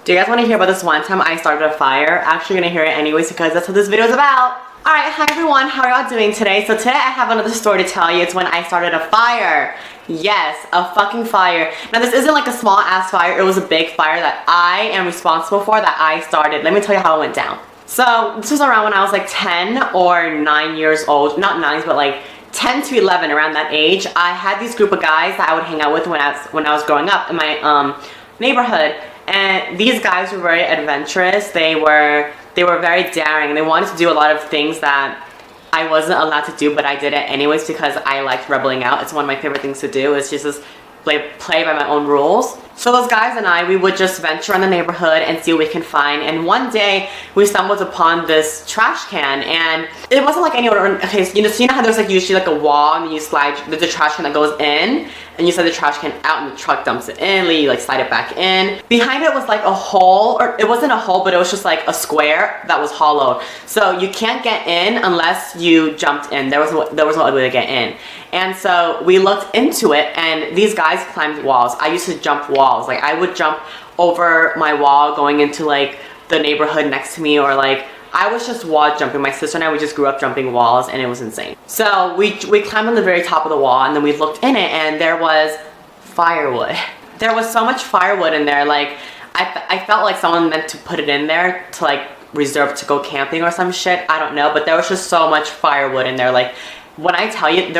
Do you guys want to hear about this one time I started a fire? Actually gonna hear it anyways because that's what this video is about. Alright, hi everyone, how are y'all doing today? So today I have another story to tell you. It's when I started a fire. Yes, a fucking fire. Now this isn't like a small ass fire, it was a big fire that I am responsible for, that I started. Let me tell you how it went down. So this was around when I was like 10 or 9 years old. Not 9s, but like 10 to 11, around that age. I had this group of guys that I would hang out with when I was growing up in my neighborhood. And these guys were very adventurous. They were very daring. They wanted to do a lot of things that I wasn't allowed to do, but I did it anyways because I liked rebelling out. It's one of my favorite things to do. It's just play by my own rules. So those guys and I, we would just venture in the neighborhood and see what we can find. And one day we stumbled upon this trash can, and it wasn't like any other. Okay, so you know how there's like usually like a wall and you slide, there's a trash can that goes in, and you slide the trash can out and the truck dumps it in, you like slide it back in. Behind it was like a hole, or it wasn't a hole, but it was just like a square that was hollow. So you can't get in unless you jumped in. There was no other way to get in. And so we looked into it, and these guys climbed walls. I used to jump walls. Like I would jump over my wall going into like the neighborhood next to me, or like I was just wall jumping. My sister and I, we just grew up jumping walls, and it was insane. So we climbed on the very top of the wall, and then we looked in it, and there was firewood. There was so much firewood in there. Like I felt like someone meant to put it in there to like reserve to go camping or some shit. I don't know, but there was just so much firewood in there. Like when I tell you,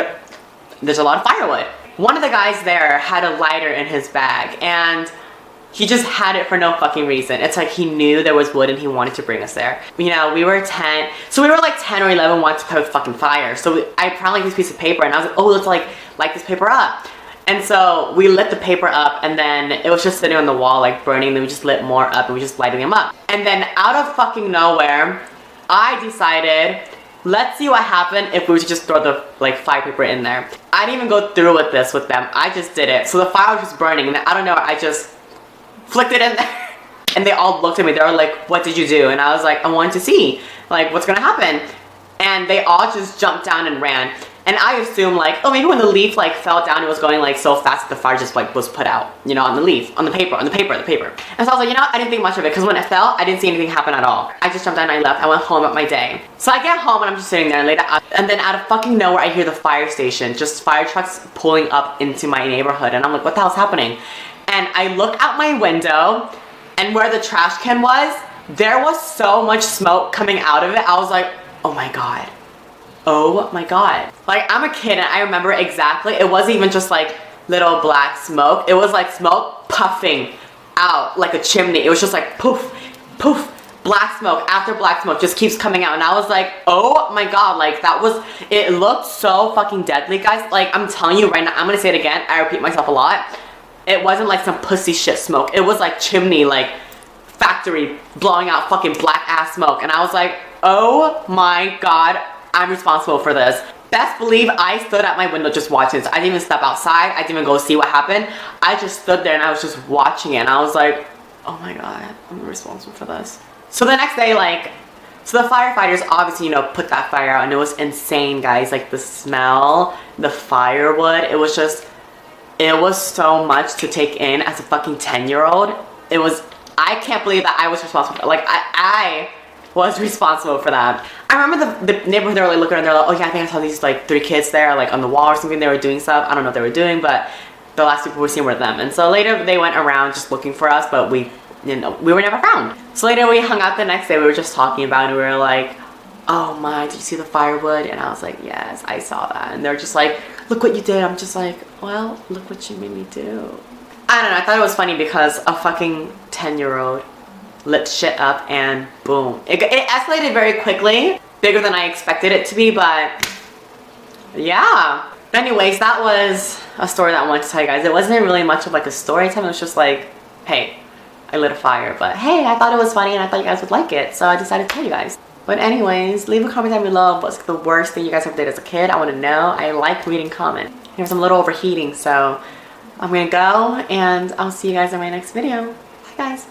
there's a lot of firewood. One of the guys there had a lighter in his bag, and he just had it for no fucking reason. It's like he knew there was wood and he wanted to bring us there. You know, we were 10, so we were like 10 or 11, wanted to put a fucking fire. So I found like this piece of paper, and I was like, oh, let's like light this paper up. And so we lit the paper up, and then it was just sitting on the wall like burning, and then we just lit more up and we just lighting them up. And then out of fucking nowhere, I decided, let's see what happened if we were to just throw the like fire paper in there. I didn't even go through with this with them. I just did it. So the fire was just burning, and then I don't know, I just flicked it in there. And they all looked at me. They were like, what did you do? And I was like, I wanted to see like what's gonna happen. And they all just jumped down and ran. And I assumed like, oh, maybe when the leaf like fell down, it was going like so fast that the fire just like was put out, you know, on the leaf, on the paper. And so I was like, you know, I didn't think much of it, because when it fell, I didn't see anything happen at all. I just jumped down and I left. I went home at my day. So I get home and I'm just sitting there, and later, and then out of fucking nowhere, I hear the fire station, just fire trucks pulling up into my neighborhood. And I'm like, what the hell's happening? And I look out my window, and where the trash can was, there was so much smoke coming out of it. I was like, oh my God. Oh my God. Like, I'm a kid and I remember exactly, it wasn't even just like little black smoke. It was like smoke puffing out like a chimney. It was just like poof, poof, black smoke after black smoke just keeps coming out. And I was like, oh my God, like that was, it looked so fucking deadly, guys. Like, I'm telling you right now, I'm gonna say it again, I repeat myself a lot. It wasn't like some pussy shit smoke. It was like chimney, like factory blowing out fucking black ass smoke. And I was like, oh my God, I'm responsible for this. Best believe I stood at my window just watching this. I didn't even step outside. I didn't even go see what happened. I just stood there and I was just watching it, and I was like, oh my God, I'm responsible for this. So the next day, like, so the firefighters obviously, you know, put that fire out, and it was insane, guys. Like the smell, the firewood, it was so much to take in as a fucking 10-year-old. I can't believe that I was responsible for it. Like I was responsible for that. I remember the neighborhood, they were like looking around, they're like, oh yeah, I think I saw these like 3 kids there like on the wall or something. They were doing stuff. I don't know what they were doing, but the last people we were seeing were them. And so later they went around just looking for us, but we were never found. So later we hung out the next day. We were just talking about it, and we were like, oh my, did you see the firewood? And I was like, yes, I saw that. And they're just like, look what you did. I'm just like, well, look what you made me do. I don't know, I thought it was funny because a fucking 10-year-old lit shit up, and boom. It escalated very quickly, bigger than I expected it to be, but yeah. But anyways, that was a story that I wanted to tell you guys. It wasn't really much of like a story time. It was just like, hey, I lit a fire, but hey, I thought it was funny and I thought you guys would like it, so I decided to tell you guys. But anyways, leave a comment down below what's the worst thing you guys have did as a kid. I want to know. I like reading comments. Here's I'm a little overheating, so I'm gonna go, and I'll see you guys in my next video. Bye guys.